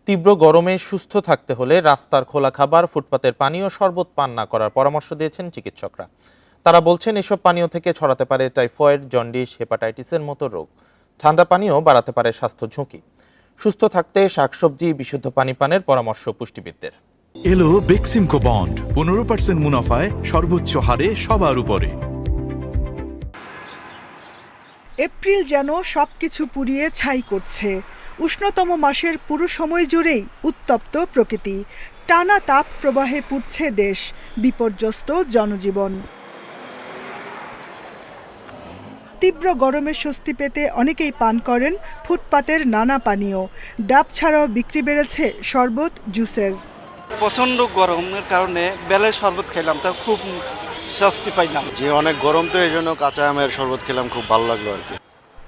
তীব্র গরমে সুস্থ থাকতে হলে রাস্তার খোলা খাবার, ফুটপাতের পানীয় শরবত পান না করার পরামর্শ দিয়েছেন চিকিৎসকরা। তারা বলছেন এসব পানীয় থেকে ছড়াতে পারে টাইফয়েড, জন্ডিস, হেপাটাইটিসের মতো রোগ। ঠান্ডা পানীয় বাড়াতে পারে স্বাস্থ্য ঝুঁকি। সুস্থ থাকতে শাকসবজি, বিশুদ্ধ পানি পানের পরামর্শ পুষ্টিবিদদের। এলো বেক্সিমকো বন্ড 15% মুনাফায় সর্বোচ্চ হারে সবার উপরে। এপ্রিল যেন সবকিছু পুড়িয়ে ছাই করছে। উষ্ণতম মাসের পুরো সময় জুড়েই উত্তপ্ত প্রকৃতি। টানা তাপ প্রবাহে পুড়ছে দেশ, বিপর্যস্ত জনজীবন। তীব্র গরমে স্বস্তি পেতে অনেকেই পান করেন ফুটপাতের নানা পানীয়। ডাব ছাড়াও বিক্রি বেড়েছে শরবত, জুসের। প্রচণ্ড গরমের কারণে বেলের শরবত খেলাম, তা খুব স্বস্তি পাইলাম। যে অনেক গরম, তো এই জন্য কাঁচা আমের শরবত খেলাম, খুব ভালো লাগলো আর কি।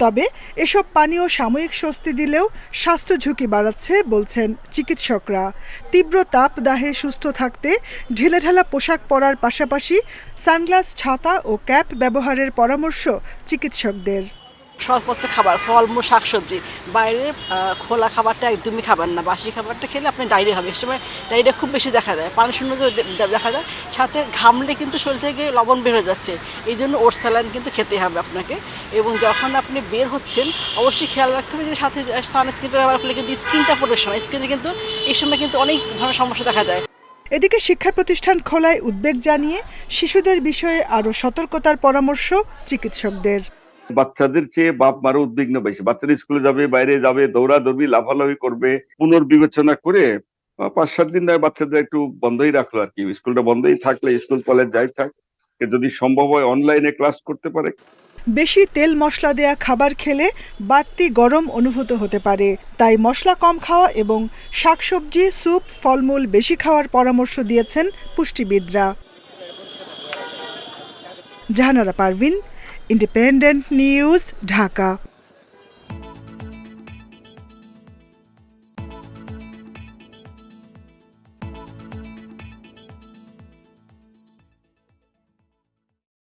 তবে এসব পানীয় সাময়িক স্বস্তি দিলেও স্বাস্থ্য ঝুঁকি বাড়াচ্ছে বলছেন চিকিৎসকরা। তীব্র তাপদাহে সুস্থ থাকতে ঢিলেঢালা পোশাক পরার পাশাপাশি সানগ্লাস, ছাতা ও ক্যাপ ব্যবহারের পরামর্শ চিকিৎসকদের। সর্বোচ্চ খাবার, ফলমূল, শাকসবজি। বাইরের খোলা খাবারটা একদমই খাবার না। বাসি খাবারটা খেলে আপনি ডায়রিয়া হবে। এই সময় ডায়রিয়া খুব বেশি দেখা যায়, পানি শূন্য দেখা যায়। সাথে ঘামলে কিন্তু শরীর থেকে লবণ বের হয়ে যাচ্ছে। এই জন্য ওটস স্যালাইন কিন্তু খেতে হবে আপনাকে। এবং যখন আপনি বের হচ্ছেন অবশ্যই খেয়াল রাখতে হবে যে সাথে সানস্ক্রিনটা ব্যবহার করলে কিন্তু স্কিনটা প্রোটেকশন হয়। স্কিনে কিন্তু এই সময় কিন্তু অনেক ধরনের সমস্যা দেখা যায়। এদিকে শিক্ষা প্রতিষ্ঠান খোলায় উদ্বেগ জানিয়ে শিশুদের বিষয়ে আরও সতর্কতার পরামর্শ চিকিৎসকদের। বাচ্চাদের চেয়ে বাপ মারও উদ্বিগ্ন বেশি। বাচ্চারা স্কুলে যাবে, বাইরে যাবে, দৌড়াদৌড়ি, লাফালাফি করবে। পুনর্বিবেচনা করে 5-7 দিন ধরে বাচ্চাদের একটু বন্ধই রাখলো আর কি। স্কুলটা বন্ধই থাকলে স্কুল কলেজ যাই থাক, যদি সম্ভব হয় অনলাইনে ক্লাস করতে পারে। বেশি তেল মশলা দেয়া খাবার খেলে বাড়তি গরম অনুভূত হতে পারে, তাই মশলা কম খাওয়া এবং শাকসবজি, স্যুপ, ফলমূল বেশি খাওয়ার পরামর্শ দিয়েছেন পুষ্টিবিদরা। Jahanara Parvin, independent news, Dhaka.